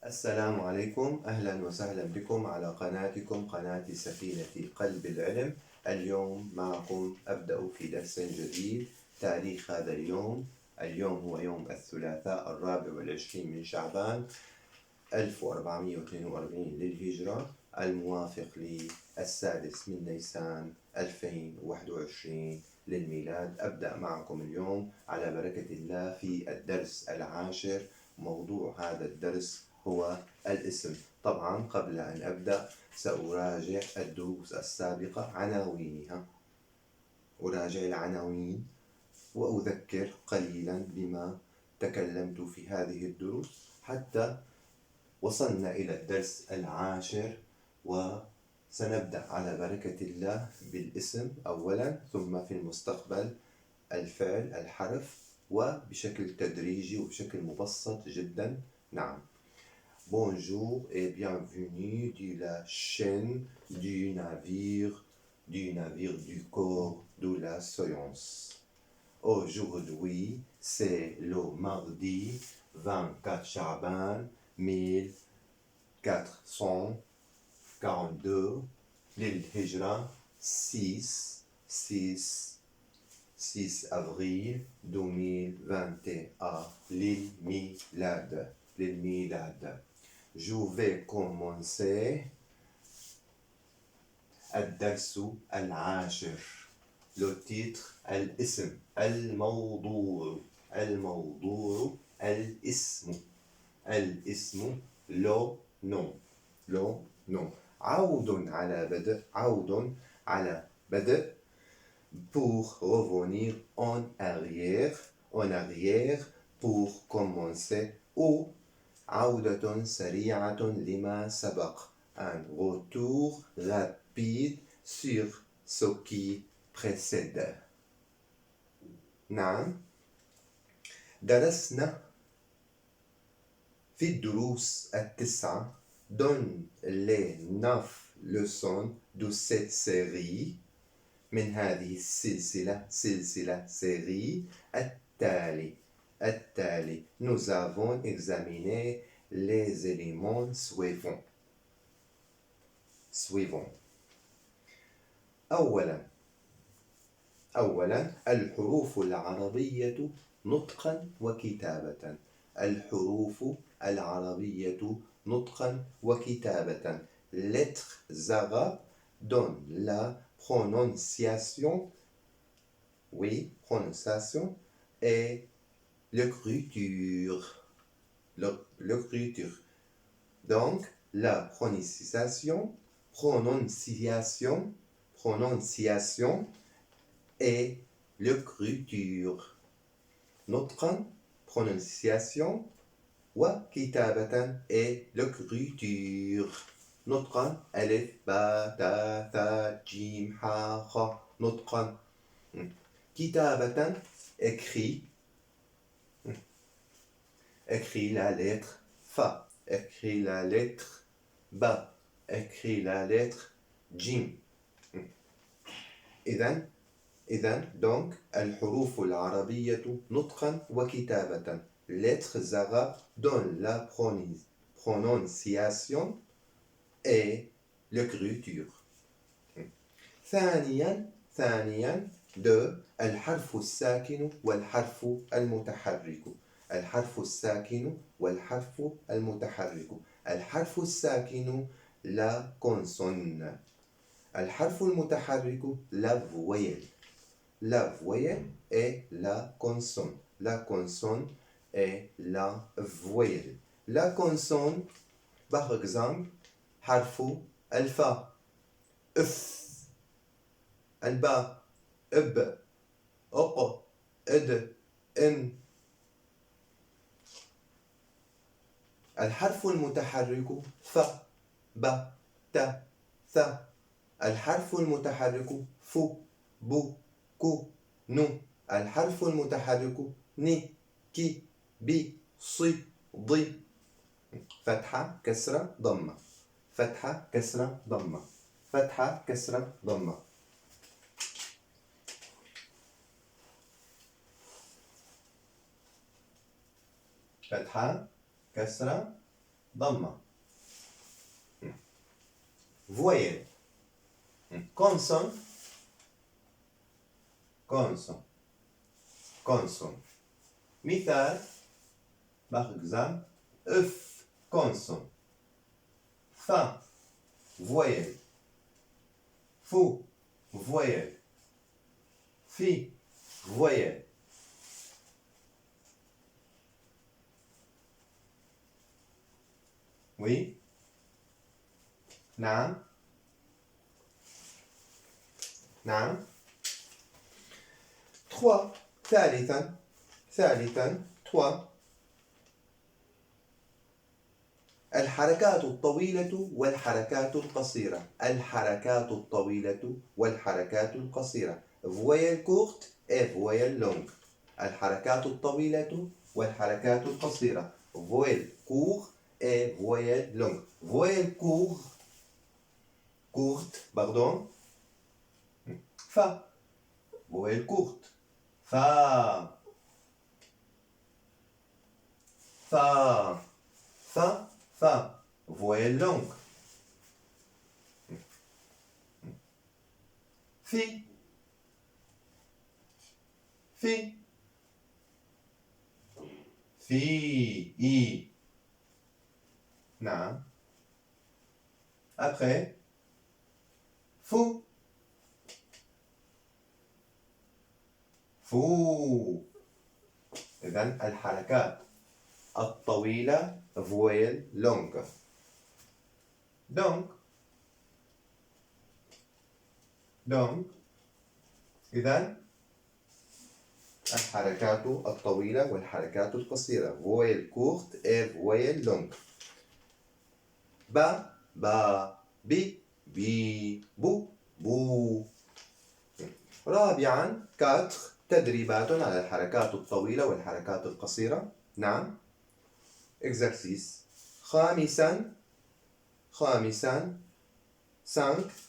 السلام عليكم، أهلا وسهلا بكم على قناتكم قناة سفينة قلب العلم. اليوم معكم أبدأ في درس جديد. تاريخ هذا اليوم هو يوم الثلاثاء 24 من شعبان 1442 للهجرة، الموافق للسادس من نيسان 2021 للميلاد. أبدأ معكم اليوم على بركة الله في الدرس العاشر. موضوع هذا الدرس هو الاسم. طبعا قبل أن أبدأ سأراجع الدروس السابقة عناوينها، أراجع العناوين وأذكر قليلا بما تكلمت في هذه الدروس حتى وصلنا إلى الدرس العاشر، وسنبدأ على بركة الله بالاسم أولا، ثم في المستقبل الفعل الحرف، وبشكل تدريجي وبشكل مبسط جدا. نعم. Bonjour et bienvenue de la chaîne du navire du corps de la science. Aujourd'hui, c'est le mardi 24 Chaban 1442 للهجرة 6 avril 2021 للميلاد. Je vais commencer الدرس العاشر. Le titre الاسم. الموضوع الاسم le nom. عود على بدء pour revenir en arrière pour commencer, ou عودة سريعة لما سبق, un retour rapide sur ce qui précède. نعم. درسنا في الدروس التسعة dans les 9 leçons de cette série من هذه سلسلة série التالي. Nous avons examiné les éléments suivants. أولا الحروف العربية نطقا وكتابة. الحروف العربية نطقا وكتابة. Lettres arabes dans la prononciation et l'écriture. Donc, la prononciation et l'écriture. نطقا, prononciation, وكتابة et l'écriture. نطقا ألف باء تاء ثاء جيم حاء خاء. نطقا. كتابة écrit la lettre fa, écrit la lettre ba, écrit la lettre jim. إذن donc الحروف العربية نطقا وكتابة. Lettres arabes dans la prononciation et l'écriture. ثانيا الحرف الساكن والحرف المتحرك. الحرف الساكن والحرف المتحرك. الحرف الساكن la consonne. الحرف المتحرك la voyelle. La voyelle et la consonne. La consonne et la voyelle. La consonne, par exemple, حرف الفاء اف. الباء اب اق اد ان. الحرف المتحرك ف ب ت ث. الحرف المتحرك ف ب ك ن. الحرف المتحرك ن كي بي صي ضي. فتحة كسرة ضمة. فتحة كسرة ضمة. فتحة كسرة ضمة. فتحة كسرة ضمة. voyelle. consonne. consonne. consonne. مثال par exemple œuf consonne. fin voyelle. fou voyelle. fi voyelle. oui نعم نعم. 3 ثالثا 3 الحركات الطويلة والحركات القصيرة. الحركات الطويلة والحركات القصيرة. voyelle courte et voyelle longue. الحركات الطويلة والحركات القصيرة. voyelle court et voyelle longue. voyelle courte pardon. fa. voyelle courte. fa. fa. fa. fa. voyelle longue. fi. fi. fi. i. نعم. après fou. فو. إذن الحركات الطويلة voyelle longue. donc إذن الحركات الطويلة والحركات القصيرة voyelle courte et voyelle longue. با بي بي بو بو. رابعا 4 تدريبات على الحركات الطويلة والحركات القصيرة. نعم. exercice. خامسا 5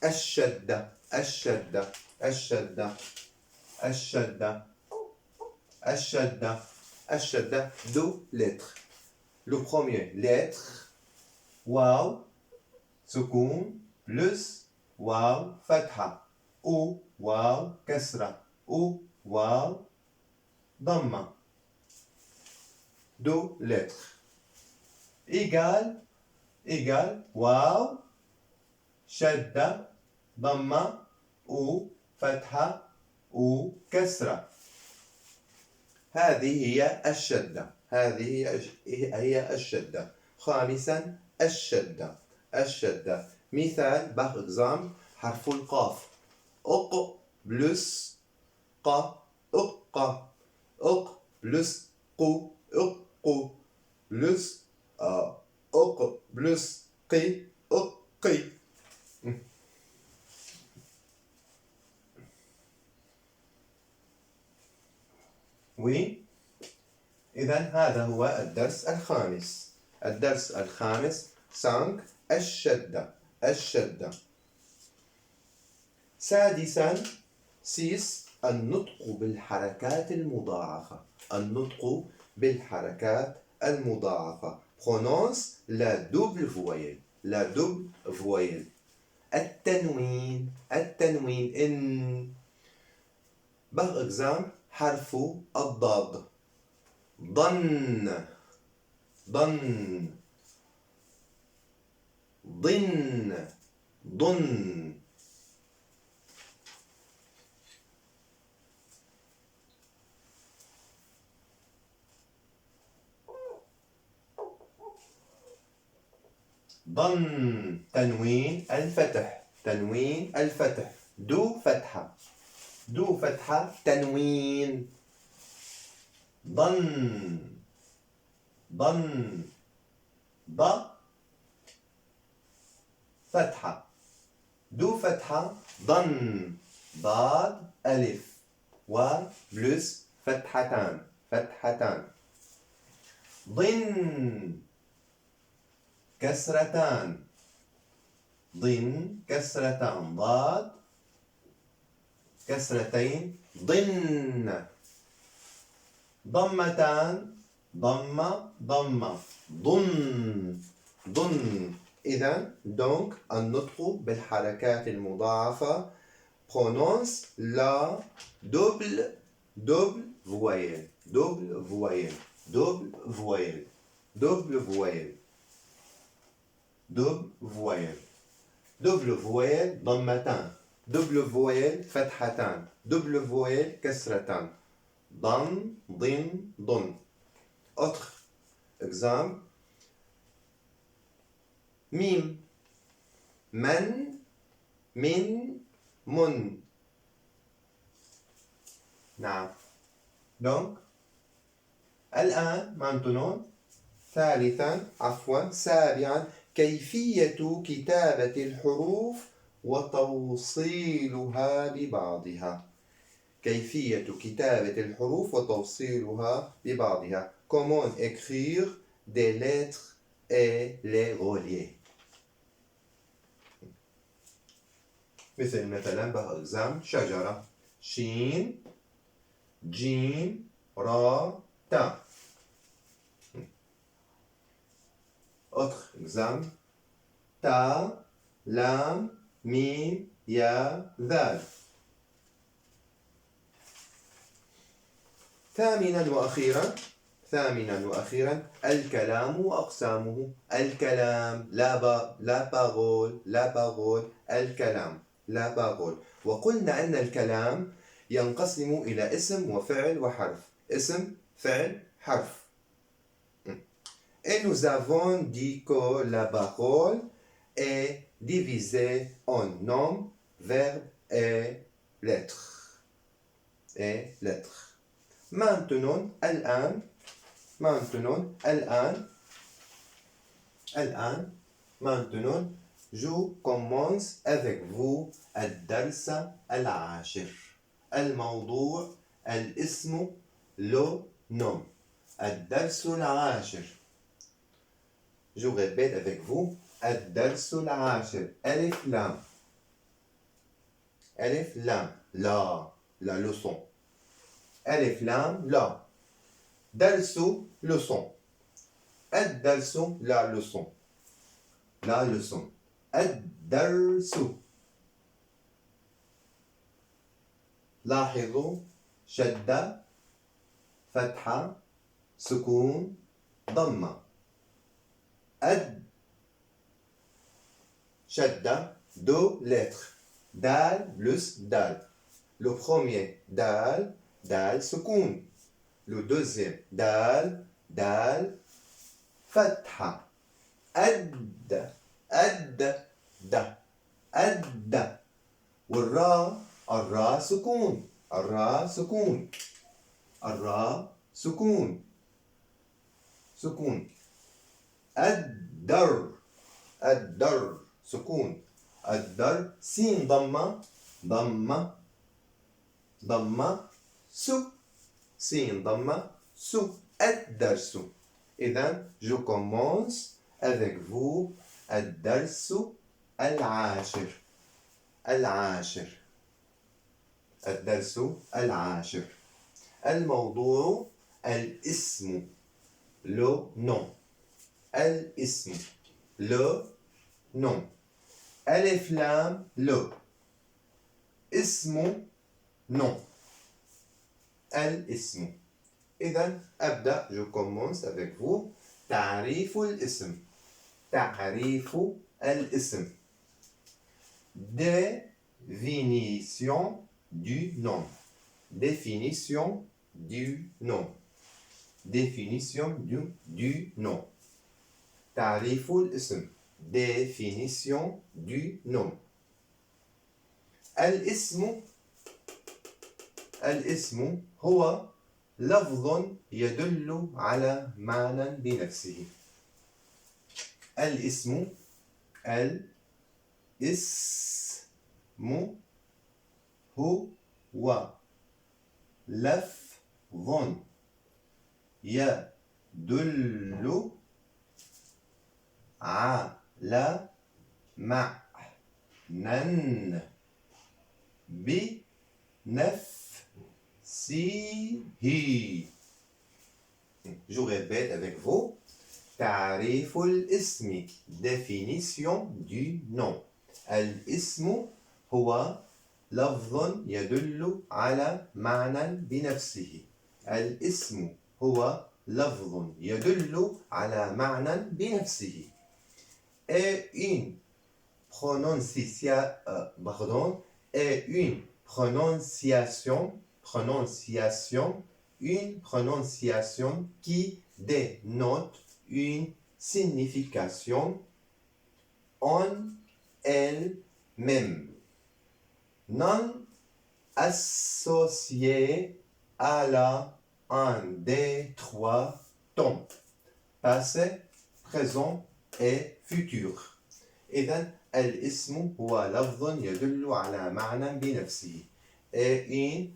الشدة الشدة الشدة الشدة الشدة الشدة. 2 lettres. le premier lettre واو سكون plus واو فتحة او واو كسرة او واو ضمة. 2 lettres égal واو شدة ضمة او فتحة او كسرة. هذه هي الشدة. هذه هي الشدة. خامسا الشدة الشدة. مثال par exemple حرف القاف أق بلس ق أق أق بلس قو أق بلس أق بلس قي أقي. oui. إذن هذا هو الدرس الخامس. الدرس الخامس 5 الشدة الشدة. سادسا 6 النطق بالحركات المضاعفة. النطق بالحركات المضاعفة. prononce la double voyelle. la double voyelle. التنوين إن par exemple حرف الضاد ضن ضن ضن ضن. ضن تنوين الفتح تنوين الفتح. دو فتحة دو فتحة تنوين. ضن ضن ض فتحة دو فتحة ضن ضاد ألف و بلس فتحتان. ضن كسرتان ضن كسرتان ضاد كسرتين ضن. ضمتان ضمة ضن ضن. إذا donc النطق بالحركات المضاعفة prononce la double voyelle double voyelle double voyelle double voyelle double voyelle double voyelle ضمتان double voyelle فتحتان double voyelle كسرتان ضن ضن ضن. Autre exemple ميم من من من. نعم. donc الآن مانتونون. ثالثا عفوا سابعا كيفية كتابة الحروف وتوصيلها ببعضها. كيفية كتابة الحروف وتوصيلها ببعضها. Comment écrire des lettres et les relier. مثلا بأقزام شجرة شين جيم را تا. Autre exemple تا لام ميم يا ذال. ثامنا وأخيرا الكلام وأقسامه. الكلام لا parole الكلام لا parole. وقلنا أن الكلام ينقسم إلى اسم وفعل وحرف. اسم فعل حرف. Et nous avons dit que la parole est divisée en nom, verbe et lettres. Maintenant, je commence avec vous الدرس العاشر. الموضوع الاسم le nom. الدرس العاشر. Je répète avec vous الدرس العاشر. ألف لام. ألف لام la leçon. ألف لام لا. درس leçon. الدرس la leçon. La leçon. الدرس. لاحظوا شدة فتحة سكون ضمة. شدة deux lettres. Dal plus dal. Le premier dal سكون. Le deuxième دال فتحة. أد. والراء سكون. الراء سكون. الدر سكون. الدر سين ضمة سو. سين ضمة سو. الدرس. إذن je commence avec vous الدرس العاشر. الدرس العاشر. الموضوع الاسم le nom. الاسم le nom. ألف لام le. اسم nom. الاسم. إذن أبدأ je commence avec vous تعريف الاسم. Définition du nom. Définition du nom. تعريف الاسم. Définition du nom. الاسم هو لفظ يدل على معنى بنفسه. الاسم هو لفظ يدل على معنى بنفسه. Je répète avec vous تعريف الاسم. Définition du nom. الاسم هو لفظ يدل على معنى بنفسه. الاسم هو لفظ يدل على معنى بنفسه. Et une prononciation qui dénote une signification en elle-même, non associée à un des trois temps, passé, présent et futur. إذن الاسم هو لفظ يدل على معنى بنفسه. Et une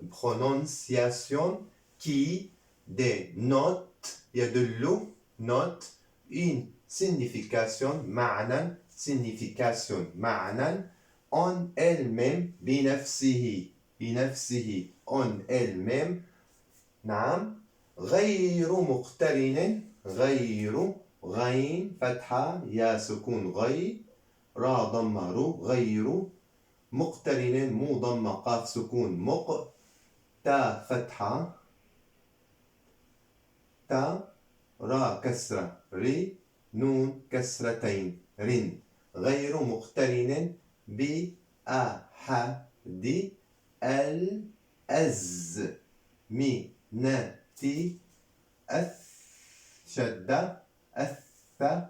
prononciation qui dénote يدل note une signification معنى en elle-même بنفسه en elle-même. نعم. غير مقترن غين فتحة يا سكون غي را ضمة رو غير مقترن مو ضمة قاف سكون مق تا فتحة تا را كسرة ري نون كسرتين رن غير مقترن بأحد الأزمنة شدة الثلاثة.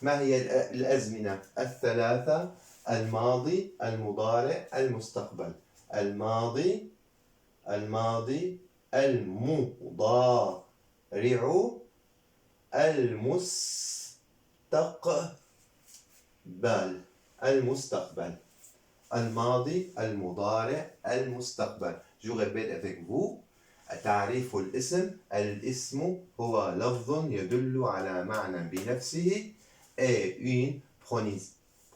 ما هي الأزمنة الثلاثة؟ الماضي، المضارع، المستقبل. الماضي، المضارع، المستقبل. الماضي، المضارع، المستقبل. Je répète avec vous. تعريف الاسم. الاسم هو لفظ يدل على معنى بنفسه. Et une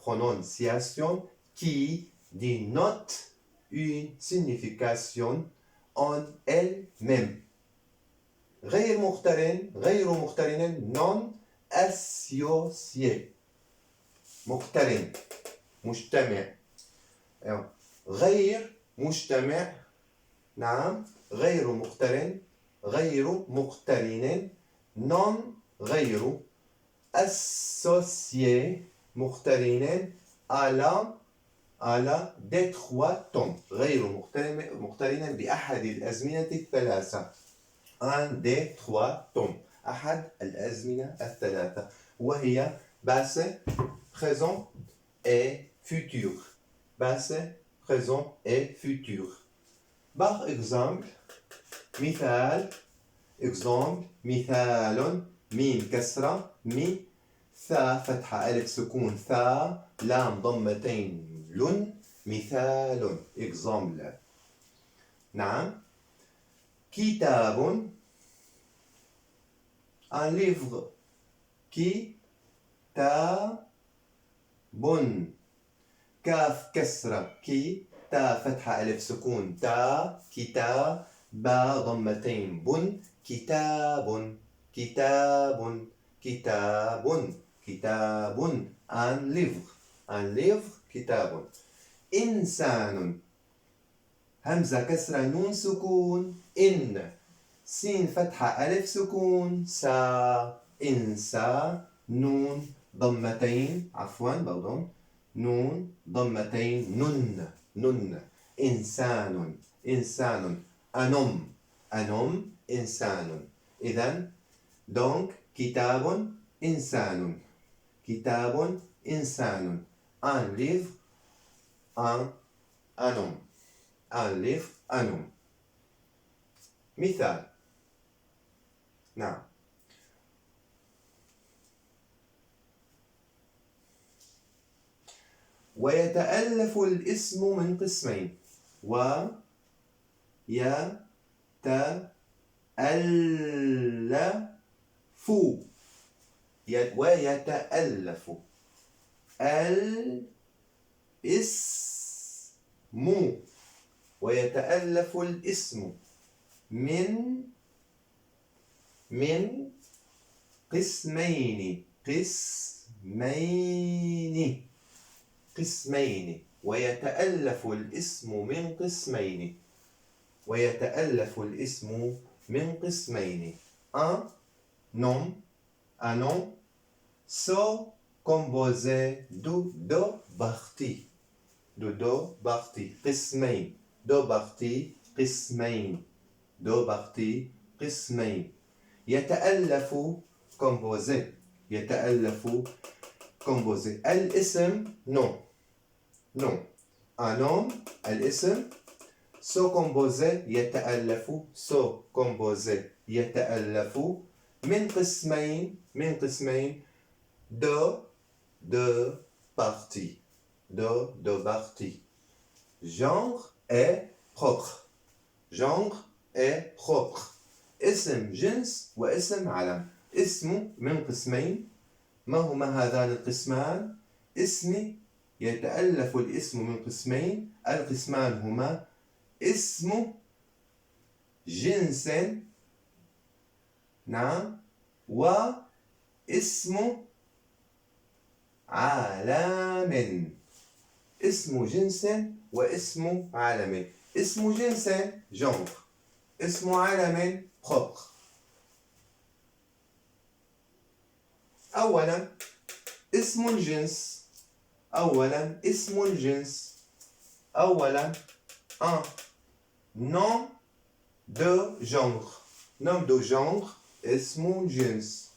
prononciation qui dénote une signification en elle-même. غير مقترن non associé. مقترن مجتمع. غير مجتمع. نعم. غير مقترن non غير associé مقترن على des trois temps. غير مقترن بأحد الأزمنة الثلاثة. un des trois temps. أحد الأزمنة الثلاثة وهي passé, présent et futur. Passé, présent et futur. Par exemple, مثال مثال ميم كسرة مي ثا فتحة ألف سكون ثا لام ضمتين لن مثال. exemple. نعم. كتاب un livre. كتاب كاف كسرة كي تا فتحة ألف سكون تا كتاب با ضمتين بن كتاب un livre كتاب. إنسان همزة كسرة نون سكون إن سين فتحة ألف سكون سا إنسا نون ضمتين نون ضمتين نن إنسان un homme إنسان. إذن donc كتاب إنسان un livre un homme مثال. نعم. ويتألف الاسم من قسمين. ويتألف ويتألف الاسم من من قسمين قسمين قسمين ويتألف الاسم من قسمين ويتألف الاسم من قسمين un nom so composé de deux parties قسمين deux parties قسمين deux parties قسمين يتألف composé الاسم nom un nom الاسم so composé يتألف من قسمين deux parties genre est propre اسم جنس واسم علم اسم من قسمين ما هما هذان القسمان اسم يتألف الاسم من قسمين القسمان هما اسم جنس نعم واسم عالم اسم جنس واسم عالم اسم جنس genre اسم عالم propre أولا اسم الجنس un nom de genre اسم الجنس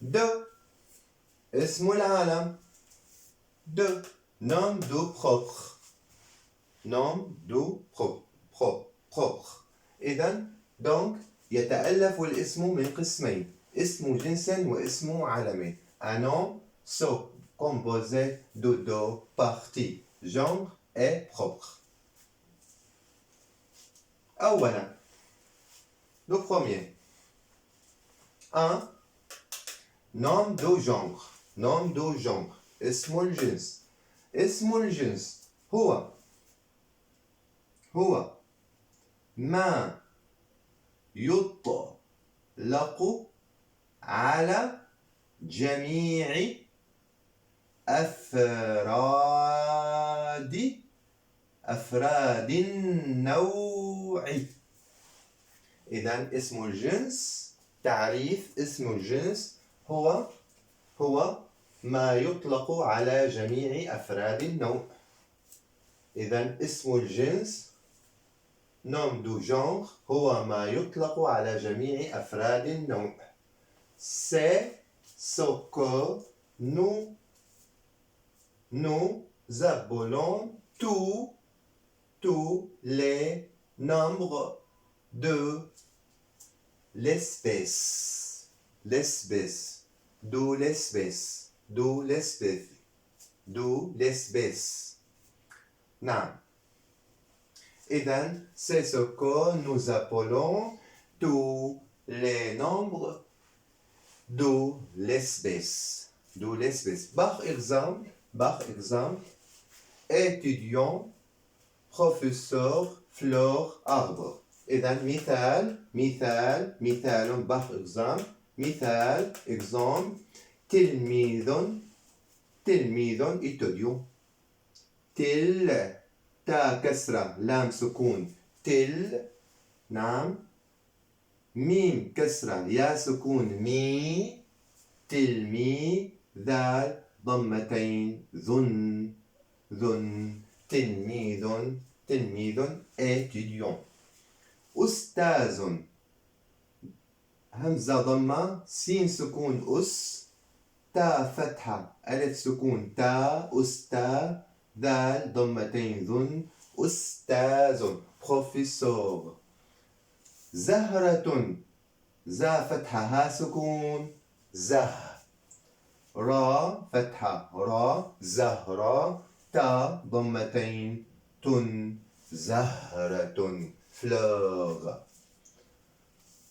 deux اسم العالم deux nom de propre إذن donc يتألف الاسم من قسمين اسم جنس واسم علم un nom so composé de deux parties genre et propre أولا le premier un nom de genre اسم الجنس هو ما يطلق على جميع أفراد النوع إذن اسم الجنس تعريف اسم الجنس هو ما يطلق على جميع أفراد النوع إذن اسم الجنس nom du genre هو ما يطلق على جميع أفراد النوع c'est ce que nous appelons tous les nombres de l'espèce نعم إذن c'est ce que nous appelons tous les nombres de l'espèce par exemple étudiant professeur fleur arbre إذن مثال par exemple exemple تلميذ étudiant تا كسرة لام سكون نعم ميم كسرة يا سكون مي تلمي ذال ضمتين ذن تلميذ étudiant أستاذ همزة ضمة سين سكون تا فتحة ألف سكون تا ذال ضمتين ذن أستاذ بروفيسور زهرة زا فتحة ها سكون را فتحة را زهرة تا ضمتين زهرة فلور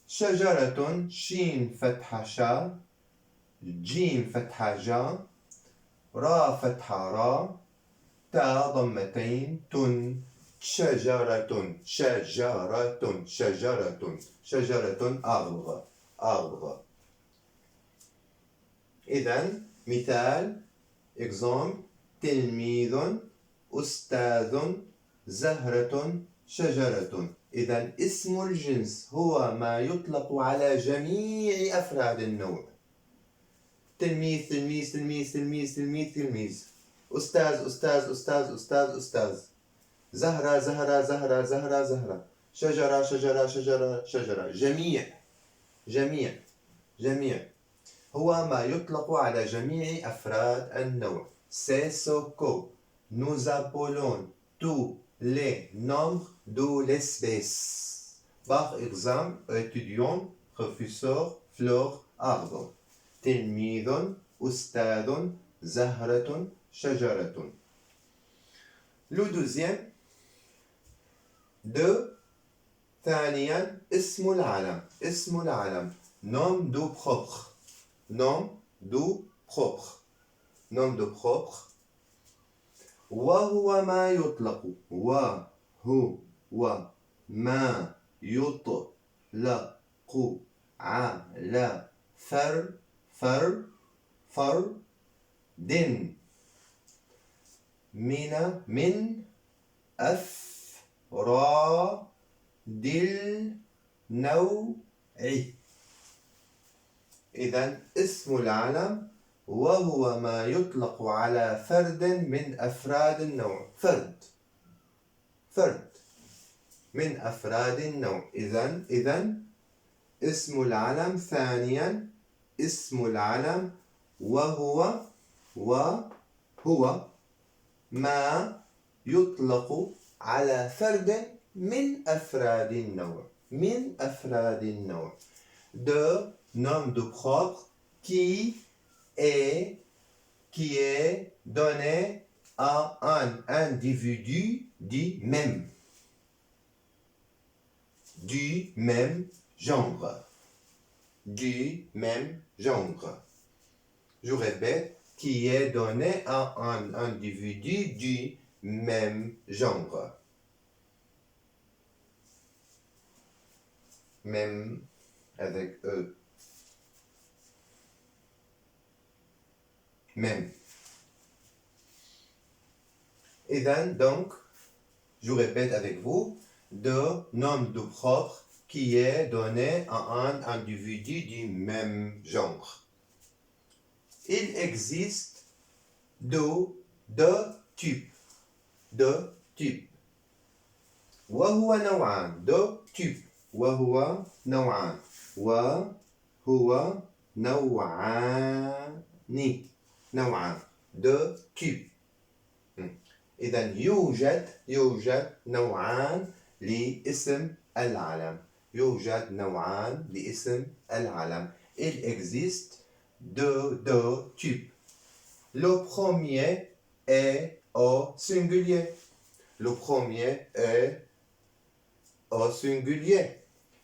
شجرة شين فتحة شا جيم فتحة جا را فتحة را تا ضمتين شجرة شجرة شجرة شجرة arbre. إذن مثال example تلميذ أستاذ زهرة شجرة. إذن اسم الجنس هو ما يطلق على جميع أفراد النوع. تلميذ تلميذ تلميذ تلميذ تلميذ تلميذ، أستاذ أستاذ أستاذ أستاذ أستاذ، زهرة زهرة زهرة زهرة زهرة، شجرة شجرة شجرة شجرة، جميع هو ما يطلق على جميع أفراد النوع. C'est ce que nous appelons tous les nombres de l'espèce. Par exemple, étudiant, professeur, fleur, arbre. تلميذ أستاذ زهرة شجرة. Le deuxième ثانيا اسم العلم nom de propre وهو ما يطلق على فرد من أفراد النوع. إذن اسم العلم وهو ما يطلق على فرد من أفراد النوع. فرد من أفراد النوع. إذن اسم العلم ثانيا اسم العلم وهو ما يطلق على فرد من أفراد النوع. De nom de propre qui est donné à un individu du même genre. Je répète, qui est donné à un individu du même genre. Même avec E. Même. Et donc, je répète avec vous, de nom de propre qui est donné à un individu du même genre. Il existe deux types. وهو نوعان. deux types. وهو نوعان. deux types. إذن يوجد نوعان لاسم العلم. Il existe deux types. Le premier est au singulier.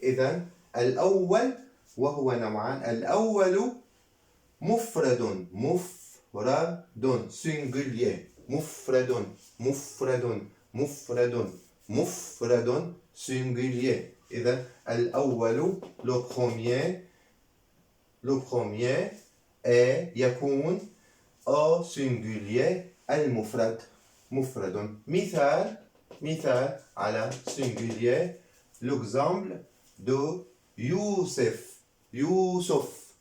إذن الأول وهو نوعان. الأول مفرد singulier. مفرد singulier. إذن الأول le premier يكون au singulier المفرد. مثال على singulier. L'exemple de Youssef. يوسف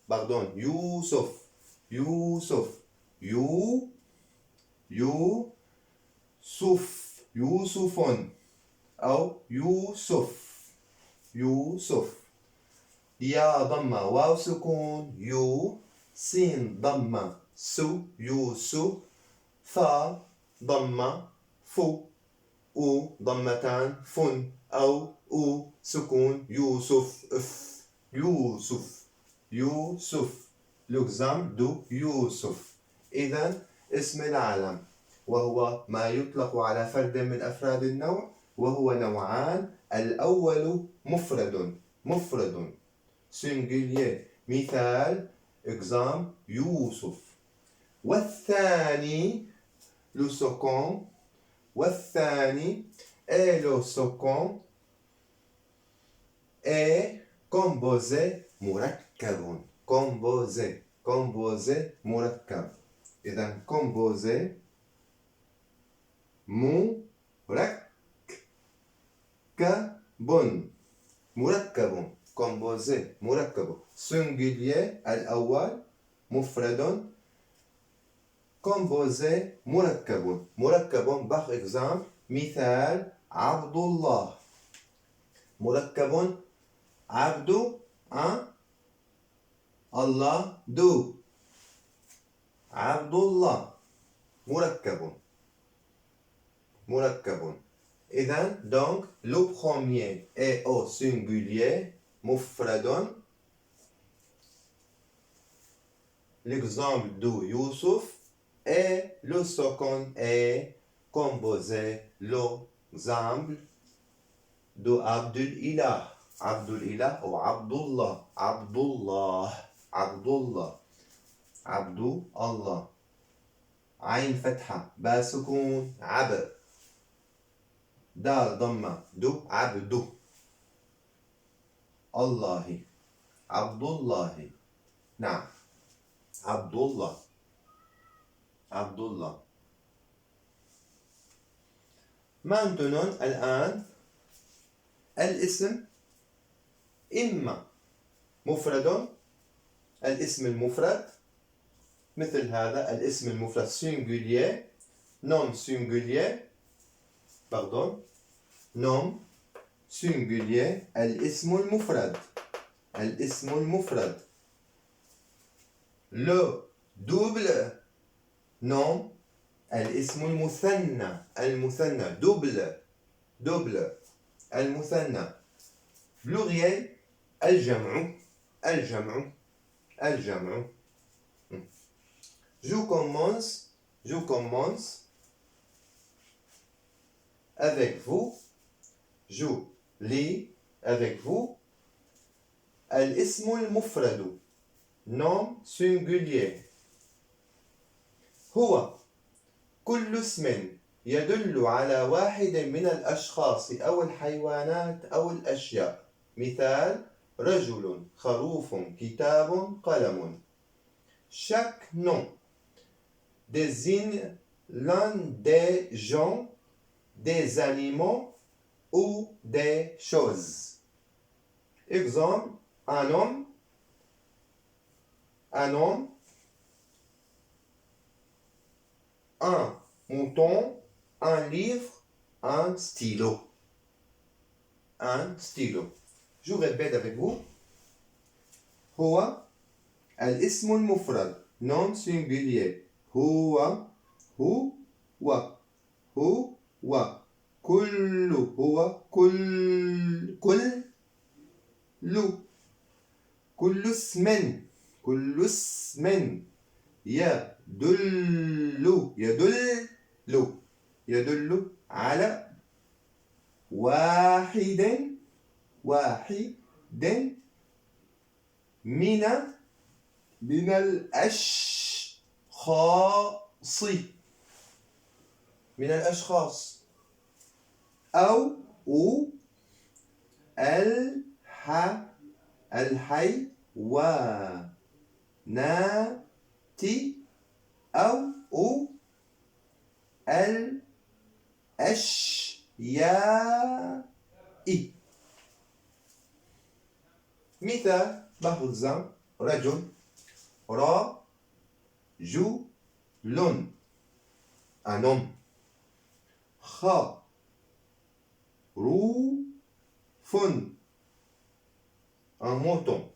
أو يوسف. يا ضمة واو سكون يو، سين ضمة سو يوسف، ثا ضمة فو، أو ضمتان فن أو سكون يوسف اف. يوسف. l'exemple de يوسف. إذن اسم العلم وهو ما يطلق على فرد من أفراد النوع وهو نوعان. الأول مفرد singulier. مثال exemple يوسف. والثاني le second Et le second est composé مركب. composé مركب. إذا composé مركب. مركب composé مركب singulier الأول مفرد composé مركب par exemple مثال عبد الله مركب عبد الله دو عبد الله مركب إذن donc le premier est au singulier مفرد l'exemple de Youssouf et le second est composé l'exemple de Abdul Ilah ou Abdullah عبد الله عين فتحة با سكون عبد دال ضمة دو عبد الله عبد الله نعم عبد الله maintenant الآن الاسم إما مفرد الاسم المفرد مثل هذا الاسم المفرد singulier non singulier nom singulier الاسم المفرد le double nom الاسم المثنى double المثنى pluriel الجمع je commence avec vous je lis avec vous الاسم المفرد nom singulier هو كل اسم يدل على واحد من الأشخاص أو الحيوانات أو الأشياء مثال رجل خروف كتاب قلم chaque nom désigne l'un des gens, des animaux ou des choses. Exemple, un homme, un mouton, un livre, un stylo. Je répète avec vous. هو الاسم المفرد non singulier هو كل اسم يدل على واحد من الأشخاص أو الحيوانات أو الأشياء مثال باخذ رجل رجل un homme خروف un mouton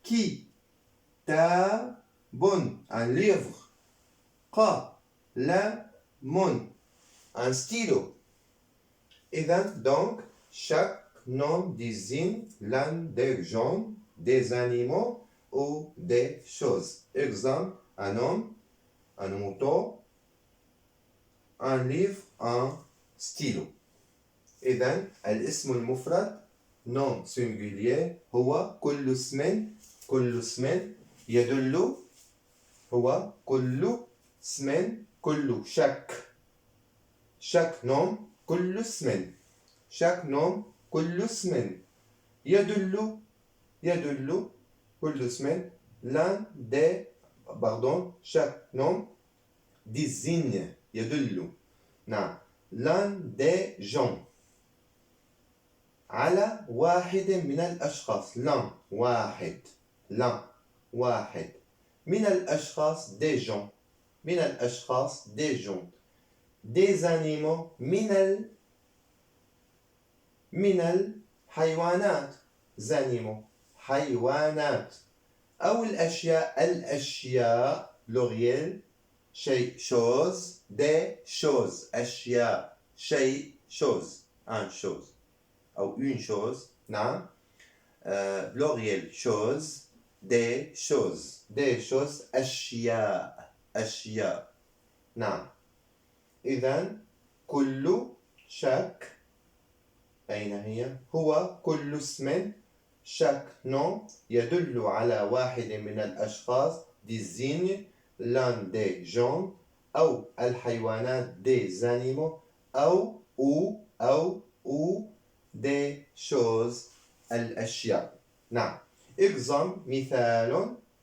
كتاب un livre قلم un stylo. Et donc chaque nom désigne l'un des gens, des animaux ou des choses. Exemple, un homme, un mouton, un livre, un stylo. إذن الاسم المفرد nom singulier هو كل اسم يدل هو كل اسم chaque nom كل اسم. chaque nom كل اسم يدل كل اسم l'un des chaque nom désigne يدل نعم l'un des gens على واحد من الأشخاص l'un واحد من الأشخاص des gens من الأشخاص des gens des animaux من الحيوانات animaux حيوانات أو الأشياء pluriel شيء chose des choses أشياء شيء chose un chose أو une chose نعم pluriel chose des choses أشياء نعم إذن كل chaque أين هي؟ هو كل اسم chaque nom يدل على واحد من الأشخاص désigne l'un des gens أو الحيوانات des animaux أو des choses الأشياء نعم exemple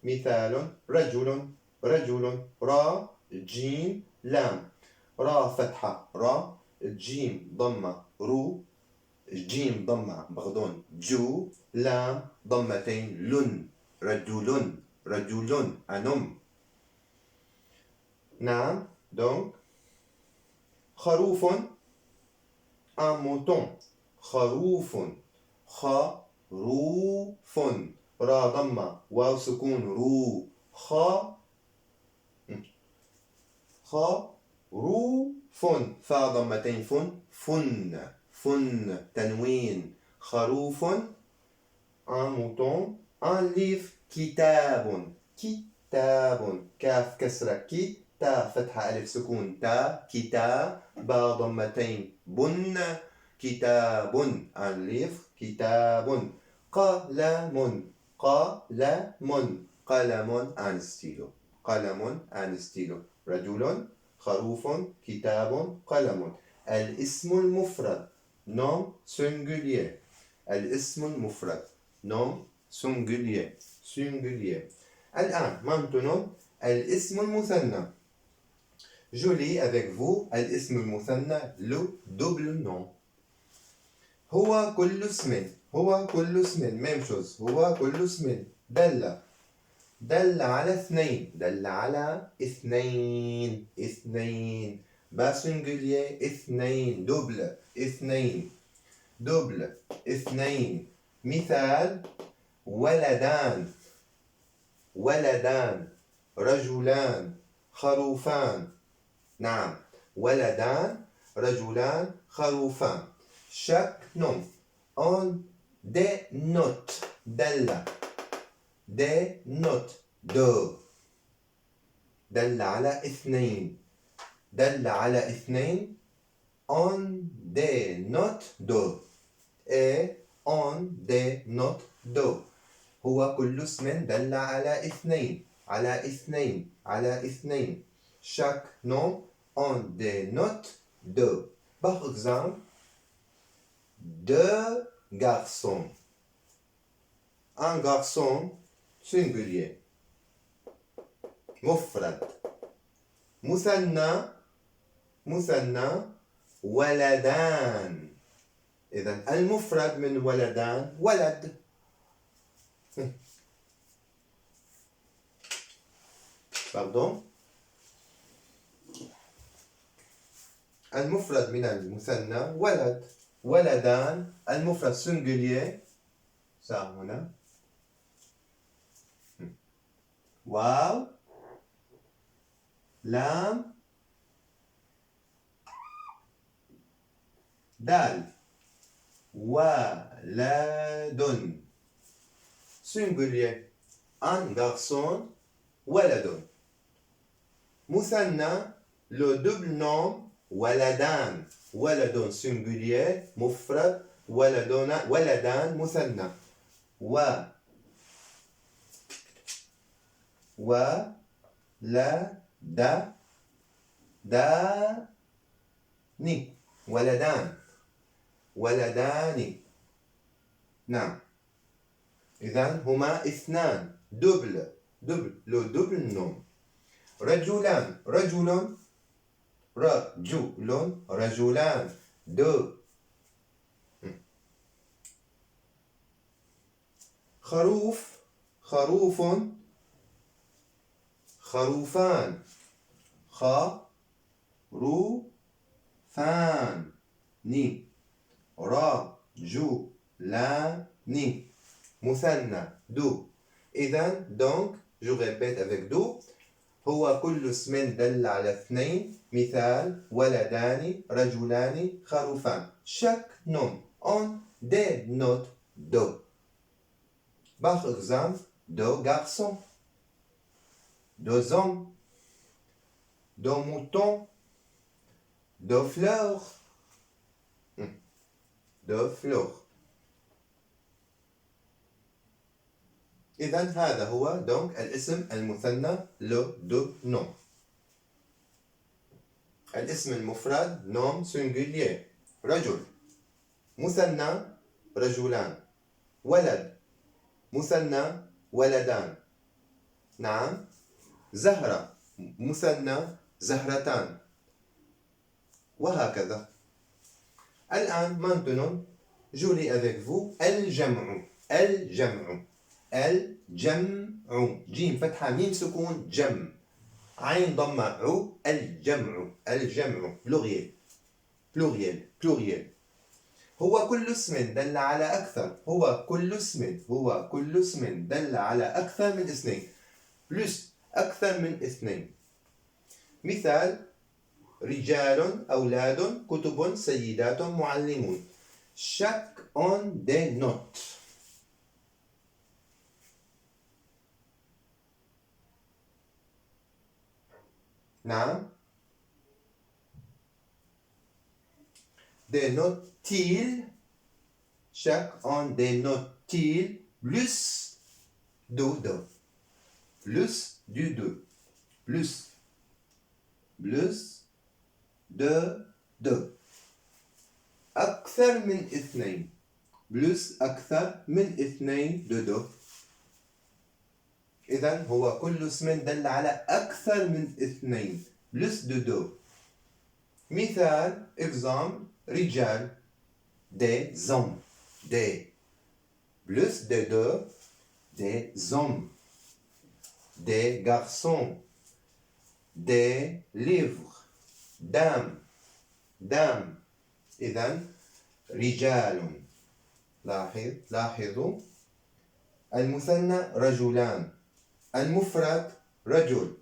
مثال رجل را جيم لام را فتحة را جيم ضمة رو جيم ضمة جو لام ضمتين لن رجل un homme نعم donc خروف un mouton خروف را ضمة واو سكون رو خروف فا ضمتين فن تنوين خروف un mouton un livre كتاب كاف كسرة تا فتحة ألف سكون تا كتاب با ضمتين بن كتاب un livre كتاب قلم un stylo رجل خروف كتاب قلم الاسم المفرد nom singulier الاسم المفرد nom singulier الآن maintenant الاسم المثنى je lis avec vous الاسم المثنى le double nom هو كل اسم même chose هو كل اسم دل على اثنين با singulier اثنين double اثنين مثال ولدان رجلان خروفان نعم ولدان رجلان خروفان chaque nom on dénote دل على اثنين on dénote deux et on dénote deux هو كل اسم دل على اثنين chaque nom on dénote deux par exemple deux garçons un garçon singulier مفرد مثنى ولدان إذن المفرد من ولدان ولد pardon المفرد من المثنى ولدان المفرد singulier هنا واو لام دال ولد singulier un garçon ولد مثنى le double nom ولدان singulier مفرد ولدان مثنى لا دا ني ولدان ولدان. نعم. إذن هما اثنان. دبل لو دبل نوم. رجلان رجل رجلان دو. خروف خروف خروفان خروفان ني رجلان مثنى دو. إذن donc je répète avec do. هو كل اسم دل على اثنين. مثال ولدان رجلان خروفان. Chaque nom on dénote do. Par exemple, deux garçons, deux hommes, deux moutons, deux fleurs, deux fleurs. إذن هذا هو donc الاسم المثنى le deux noms. الاسم المفرد nom singulier رجل. مثنى رجلان. ولد مثنى ولدان. نعم. زهرة مثنى زهرتان. وهكذا. الآن maintenant je lis avec vous الجمع. الجمع الجمع. جيم فتحة ميم سكون جمع. عين ضمة عو. الجمع الجمع. pluriel. هو كل اسم دل على أكثر. هو كل اسم دل على أكثر من اثنين. بلس أكثر من اثنين. مثال رجال أولاد كتب سيدات معلمون. chaque on dénote. نعم. dénote-t-il. chaque on dénote-t-il plus do. plus du deux. plus de أكثر من اثنين. plus أكثر من اثنين دو. إذن هو كل اسم دل على أكثر من اثنين. plus دو. مثال exemple رجال des hommes. des plus de deux des hommes. des garçons. des livres. dames. إذن رجال. لاحظوا المثنى رجلان. المفرد رجل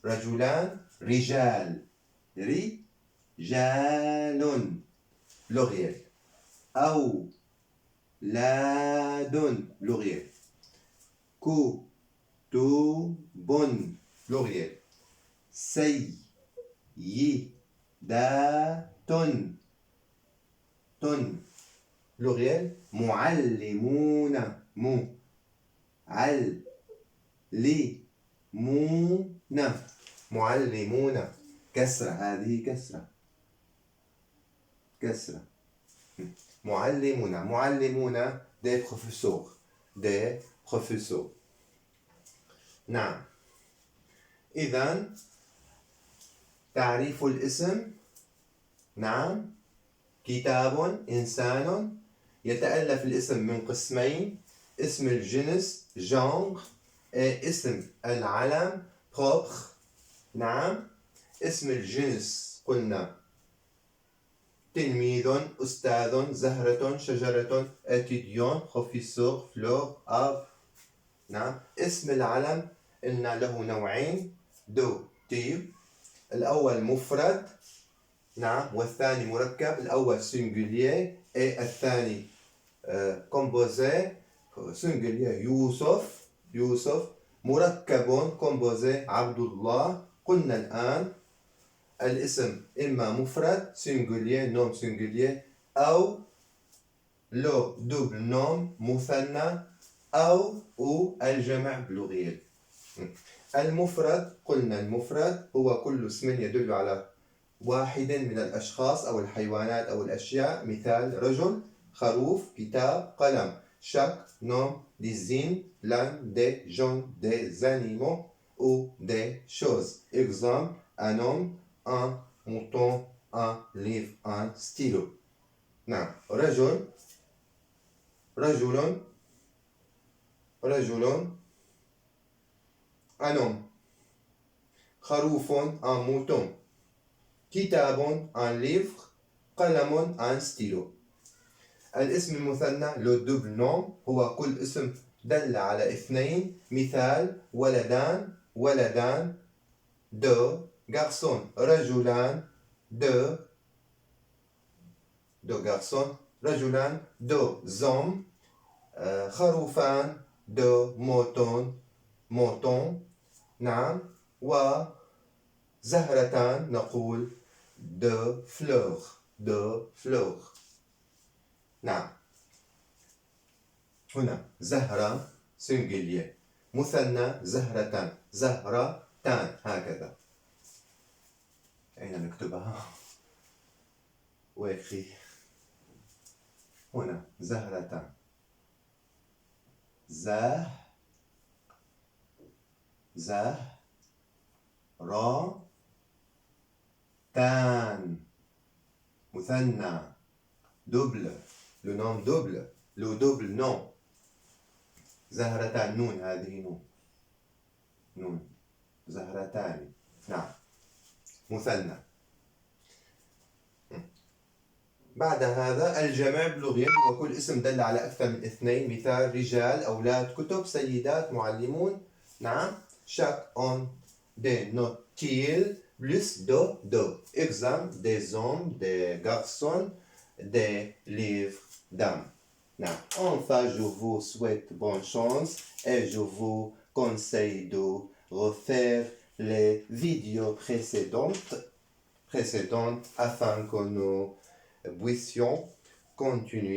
رجلان رجال pluriel. أولاد pluriel. كتب pluriel. سيدات pluriel. معلمون معلمون. كسرة هذه كسرة. معلمون des professeurs. نعم. إذن تعريف الاسم. نعم. كتاب إنسان. يتألف الاسم من قسمين. اسم الجنس genre. اسم العلم propre. نعم. اسم الجنس قلنا تلميذ أستاذ زهرة شجرة étudiant professeur fleur arbre. نعم. اسم العلم إن له نوعين دو تيب. الأول مفرد. نعم. والثاني مركب. الأول singulier الثاني composé singulier يوسف. مركب composé عبد الله. قلنا الآن الاسم إما مفرد singulier nom singulier أو لو double nom مثنى أو الجمع pluriel. المفرد قلنا المفرد هو كل اسم يدل على واحد من الأشخاص أو الحيوانات أو الأشياء. مثال: رجل، خروف، كتاب، قلم. Chaque nom désigne l'un des gens, des animaux ou des choses. Exemple: un homme, un mouton, un livre, un stylo. نعم. رجل، رجل، رجل، un homme. خروف، un mouton. كتاب، un livre. قلم، un stylo. الاسم المثنى لو دوبل نوم هو كل اسم دل على اثنين. مثال: ولدان، ولدان. دو غارسون، رجلان. دو غارسون، رجلان. دو زوم، خروفان. دو موتون، موتون. نعم. وزهرتان نقول دو فلور، دو فلور. نعم. هنا زهرة سنجلية، مثنى زهرتان، زهرتان هكذا. أين نكتبها؟ ويخي هنا زهرتان. تان، مثنى. double، le nom double، le double nom. زهرتان، نون، هذه نون، نون. زهرتان. نعم. مثنى. بعد هذا الجمع بلغيا وكل اسم دل على أكثر من اثنين. مثال: رجال، أولاد، كتب، سيدات، معلمون. نعم. chaque on dénote-t-il plus de. Exemple: des hommes, des garçons, des livres, dames. نعم. Enfin, je vous souhaite bonne chance et je vous conseille de refaire les vidéos précédentes afin que nous puissions continuer